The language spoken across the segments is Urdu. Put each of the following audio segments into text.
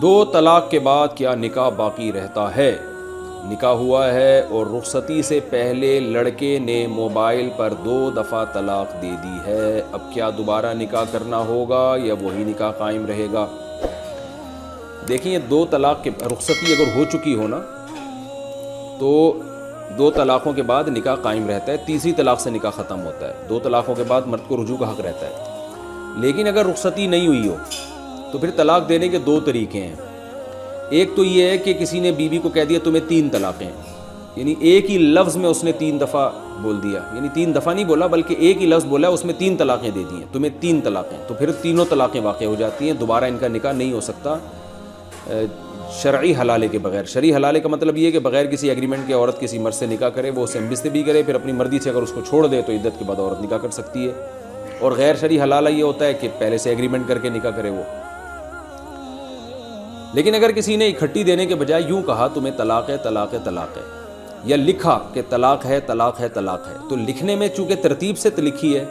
دو طلاق کے بعد کیا نکاح باقی رہتا ہے؟ نکاح ہوا ہے اور رخصتی سے پہلے لڑکے نے موبائل پر 2 دفعہ طلاق دے دی ہے، اب کیا دوبارہ نکاح کرنا ہوگا یا وہی نکاح قائم رہے گا؟ دیکھیں، یہ 2 طلاق کے رخصتی اگر ہو چکی ہو نا تو 2 طلاقوں کے بعد نکاح قائم رہتا ہے، تیسری طلاق سے نکاح ختم ہوتا ہے۔ 2 طلاقوں کے بعد مرد کو رجوع کا حق رہتا ہے، لیکن اگر رخصتی نہیں ہوئی ہو تو پھر طلاق دینے کے 2 طریقے ہیں۔ ایک تو یہ ہے کہ کسی نے بیوی کو کہہ دیا تمہیں 3 طلاقیں ہیں، یعنی ایک ہی لفظ میں اس نے 3 دفعہ بول دیا، یعنی 3 دفعہ نہیں بولا بلکہ ایک ہی لفظ بولا، اس میں 3 طلاقیں دے دی ہیں، تمہیں 3 طلاقیں، تو پھر تینوں طلاقیں واقع ہو جاتی ہیں، دوبارہ ان کا نکاح نہیں ہو سکتا شرعی حلالے کے بغیر۔ شرعی حلالے کا مطلب یہ ہے کہ بغیر کسی ایگریمنٹ کے عورت کسی مرد سے نکاح کرے، وہ اسے بستہ بھی کرے، پھر اپنی مرضی سے اگر اس کو چھوڑ دے تو عدت کے بعد عورت نکاح کر سکتی ہے۔ اور غیر شرعی حلالہ یہ ہوتا ہے کہ پہلے سے ایگریمنٹ کر کے نکاح کرے وہ۔ لیکن اگر کسی نے اکٹھی دینے کے بجائے یوں کہا تمہیں طلاق ہے طلاق ہے طلاق ہے، یا لکھا کہ طلاق ہے طلاق ہے طلاق ہے، تو لکھنے میں چونکہ ترتیب سے لکھی ہے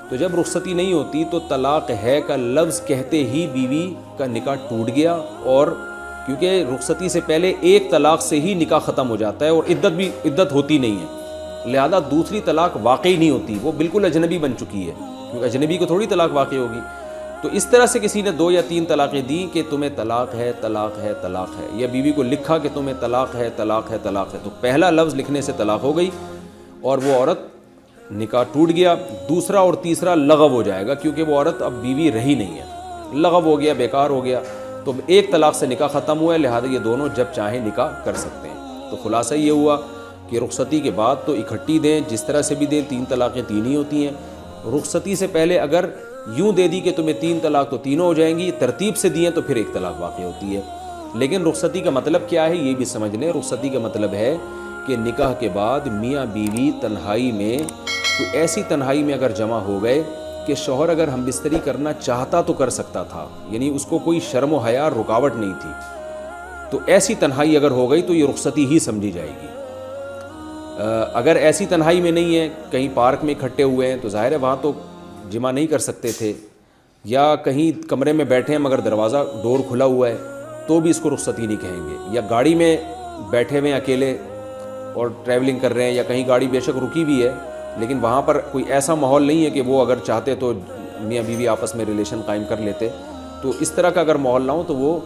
تو جب رخصتی نہیں ہوتی تو طلاق ہے کا لفظ کہتے ہی بیوی کا نکاح ٹوٹ گیا، اور کیونکہ رخصتی سے پہلے ایک طلاق سے ہی نکاح ختم ہو جاتا ہے اور عدت ہوتی نہیں ہے، لہذا دوسری طلاق واقعی نہیں ہوتی، وہ بالکل اجنبی بن چکی ہے، کیونکہ اجنبی کو تھوڑی طلاق واقع ہوگی۔ تو اس طرح سے کسی نے 2 یا 3 طلاقیں دی کہ تمہیں طلاق ہے طلاق ہے طلاق ہے، یا بیوی کو لکھا کہ تمہیں طلاق ہے طلاق ہے طلاق ہے، تو پہلا لفظ لکھنے سے طلاق ہو گئی اور وہ عورت نکاح ٹوٹ گیا، دوسرا اور تیسرا لغو ہو جائے گا کیونکہ وہ عورت اب بیوی رہی نہیں ہے، لغو ہو گیا، بیکار ہو گیا، تو ایک طلاق سے نکاح ختم ہوا ہے، لہذا یہ دونوں جب چاہیں نکاح کر سکتے ہیں۔ تو خلاصہ یہ ہوا کہ رخصتی کے بعد تو اکٹھی دیں، جس طرح سے بھی دیں، 3 طلاقیں 3 ہی ہوتی ہیں۔ رخصتی سے پہلے اگر یوں دے دی کہ تمہیں 3 طلاق تو تینوں ہو جائیں گی، ترتیب سے دیں تو پھر 1 طلاق واقع ہوتی ہے۔ لیکن رخصتی کا مطلب کیا ہے یہ بھی سمجھ لیں۔ رخصتی کا مطلب ہے کہ نکاح کے بعد میاں بیوی تنہائی میں، کوئی ایسی تنہائی میں اگر جمع ہو گئے کہ شوہر اگر ہم بستری کرنا چاہتا تو کر سکتا تھا، یعنی اس کو کوئی شرم و حیا رکاوٹ نہیں تھی، تو ایسی تنہائی اگر ہو گئی تو یہ رخصتی ہی سمجھی جائے گی۔ اگر ایسی تنہائی میں نہیں ہے، کہیں پارک میں اکٹھے ہوئے ہیں تو ظاہر ہے وہاں تو جمع نہیں کر سکتے تھے، یا کہیں کمرے میں بیٹھے ہیں مگر دروازہ ڈور کھلا ہوا ہے تو بھی اس کو رخصتی نہیں کہیں گے، یا گاڑی میں بیٹھے ہوئے اکیلے اور ٹریولنگ کر رہے ہیں، یا کہیں گاڑی بے شک رکی بھی ہے لیکن وہاں پر کوئی ایسا ماحول نہیں ہے کہ وہ اگر چاہتے تو میاں بیوی آپس میں ریلیشن قائم کر لیتے، تو اس طرح کا اگر ماحول نہ ہو تو وہ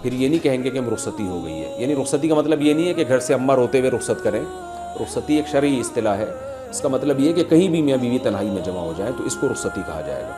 پھر یہ نہیں کہیں گے کہ ہم رخصتی ہو گئی ہے۔ یعنی رخصتی کا مطلب یہ نہیں ہے کہ گھر سے اماں روتے ہوئے رخصت کریں، رخصتی ایک شرعی اصطلاح ہے، اس کا مطلب یہ ہے کہ کہیں بھی میاں بیوی تنہائی میں جمع ہو جائیں تو اس کو رخصتی کہا جائے گا۔